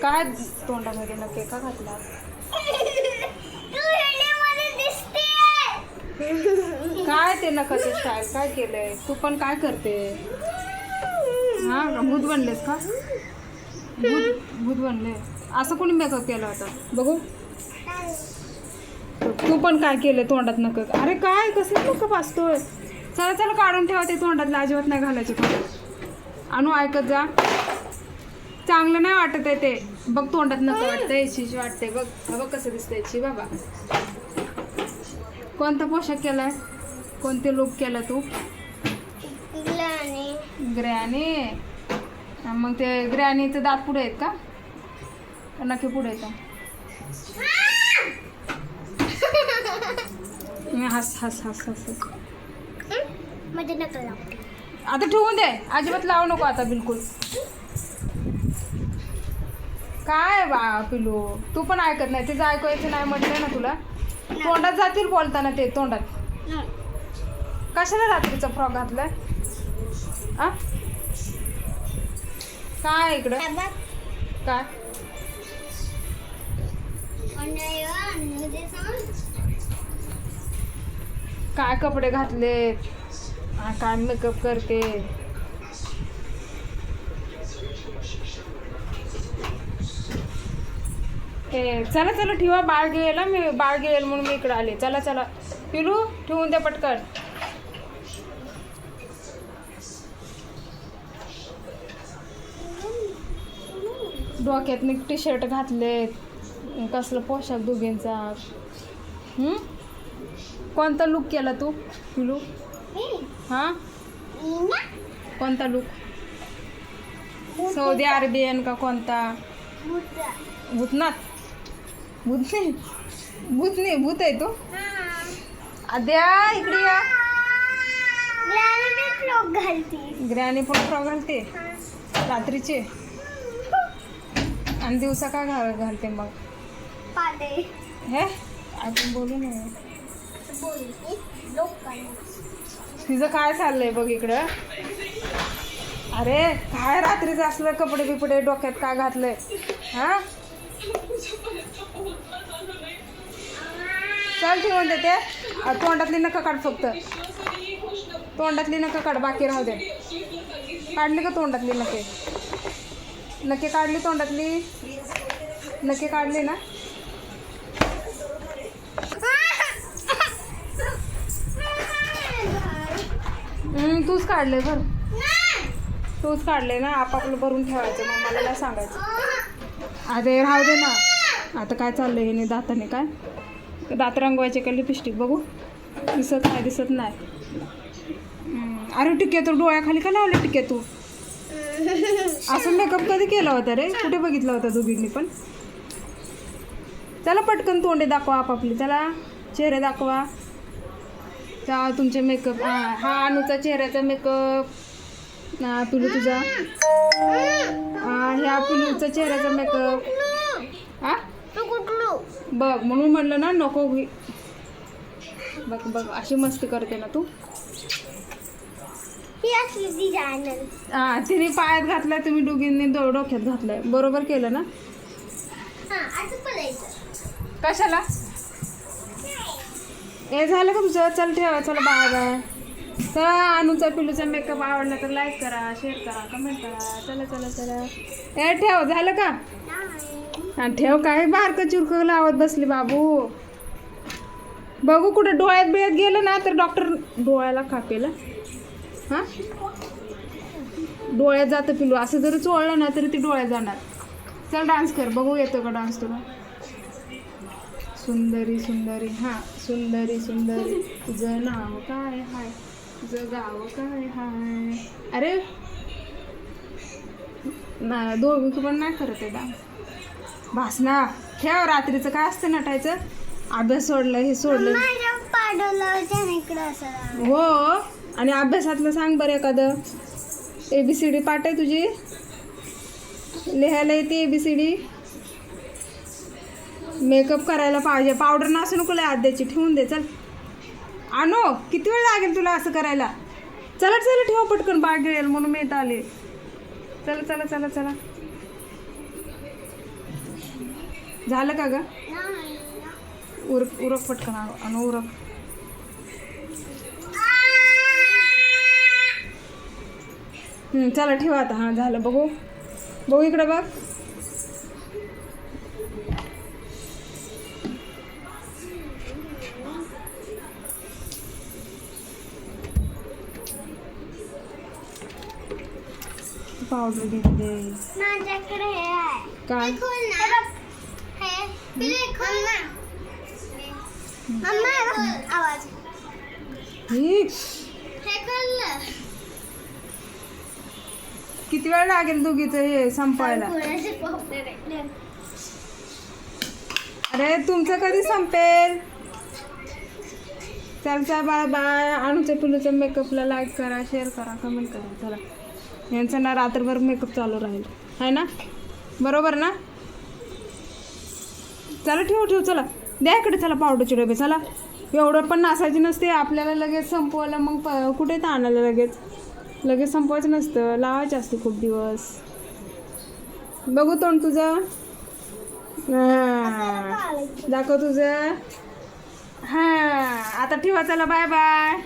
काय तोंडामध्ये नक्की का घातला? काय ते नकाचं स्टाईल काय केलंय? तू पण काय करते? हा भूत बनलेस का? भूत बनले. असं कोणी मेकअप केला होता बघू? तू पण काय केलं तोंडात नका? अरे काय कसं मेकअप असतोय? चला चला काढून ठेवा ते तोंडातलं, अजिबात नाही घालायचे तोंडात. आणू ऐकत जा, चांगलं नाही वाटत आहे ते. बघ तोंडात नको वाटतंय, शिश वाटते. बघ बघ कसं दिसतंय. शी बाबा. कोणता पोशाख केलाय? कोणते लुक केला तू? ग्रॅनी. मग ते ग्रॅनीचे दात पुढे आहेत का? नक्की पुढे येतं. हस हस हस हस. आता ठेवून दे, अजिबात लावू नको आता बिलकुल. काय बा पिलू, तू पण ऐकत नाही. तिचं ऐकायचं नाही म्हटलं ना तुला. तोंडात जातील बोलताना ते तोंडात. कशाला रात्रीचा फ्रॉक घातलाय? आ काय इकडं काय? काय कपडे घातले, काय मेकअप करते. चला चला ठेवा, बाळ गिळेल. मी बाळ गिळेल म्हणून मी इकडे आले. चला चला पिलू, ठेवून द्या पटकन. डोक्यात टी शर्ट घातले. कसलं पोशाख दोघींचा. कोणता लुक केला तू पिलू? हा कोणता लुक? सौदी अरेबियन का कोणता? भूतनाथ. भूत नाही भूत आहे तो. आद्या इकडे या. ग्रॅनी पण फ्रॉक घालते रात्रीचे, आणि दिवसा का घालते मग? हे आपण बोलू नये. तिचं काय चाललंय बघ इकडं. अरे काय रात्रीचं असलं कपडे बिपडे डोक्यात का घातलंय? हा चल ठेवून देते. तोंडातली नका काढ, फक्त तोंडातली नका काढ, बाकी राहू दे. काढली का तोंडातली नके? नके काढली तोंडातली? नके काढली ना? तूच काढले भर, तूच काढले ना. आपापलं भरून ठेवायचं, मग मला नाही सांगायचं. अरे राहू दे ना. आता काय चाललंय हे दाताने? काय दात रंगवायचे का लिपस्टिक? बघू दिसत नाही, दिसत नाही. अरे टिके तू डोळ्याखाली का लावले? टिके तू असं मेकअप कधी केला होता रे? कुठे बघितला होता दोघींनी पण? चला पटकन तोंडे दाखवा आपापली. चला चेहरे दाखवा. त्या तुमचे मेकअप. हा अनुचा चेहऱ्याचा मेकअप. पिलू तुझा. ह्या पिलूचा चेहऱ्याचा मेकअप. हा बघ म्हणून म्हणलं ना नको. बघ बघ अशी मस्ती करते ना तू. हा तिने पायात घातलाय, तुम्ही दोघींनी डोक्यात घातलाय. बरोबर केलं ना? कशाला? हे झालं का तुझं? चल ठेवा. चला बाय. चला अनुचा पिलूचा मेकअप आवडला तर लाईक करा, शेअर करा, कमेंट करा. चला चला चला. हे ठेव. झालं का? हा ठेव. काय बारकं चुरकं लावत बसली बाबू. बघू कुठं डोळ्यात बिळ्यात गेलं ना तर डॉक्टर डोळ्याला कापेल. हां डोळ्यात जातं पिलू. असं जरी चोळलं ना तरी ती डोळ्यात जाणार. चल डान्स कर, बघू येतो का डान्स तुला. सुंदरी सुंदरी. हां सुंदरी सुंदरी. तुझं नाव काय हाय? तुझं गाव काय हाय? अरे ना दोघी पण नाही करत आहे डान्स. भासना ठेव. रात्रीचं काय असतं नटायचं? अभ्यास सोडलं, हे सोडलं. हो आणि अभ्यासातलं सांग बरं एखादं. ABCD पाठ आहे तुझी? लिहायला येते ABCD? मेकअप करायला पाहिजे. पावडर नसू नको लय आद्याची. ठेवून दे. चल आणू, किती वेळ लागेल तुला असं करायला? चला चला ठेवा पटकन, बाळ गिळेल म्हणून मी इथं आले. चला चला चला चला. झालं का ग? उरक पटकन आणि उरक. चला ठेवा आता. हां झालं. बघू इकडे बघ. पावडर घेतले. माझ्याकडे हे आहे. काय? आवाज ही हे कळलं. किती वेळ लागेल दोघीचं हे संपायला? अरे तुमचं कधी संपेल? चल बाय बाय. अनुच्या पिलूच्या मेकअपला लाईक करा, शेअर करा, कमेंट करा. चला यांचा ना रात्रभर मेकअप चालू राहील आहे ना? बरोबर ना? चला ठेव. चला द्या इकडे. चला पावडरचे डबे. चला एवढं पण नासायची नसते आपल्याला. लगेच संपवायला मग कुठे तर आणायला लगेच संपवायचं नसतं. लावायचं असते खूप दिवस. बघू तोंड तुझं. दाखव तुझं. हां आता ठेवा. चला बाय बाय.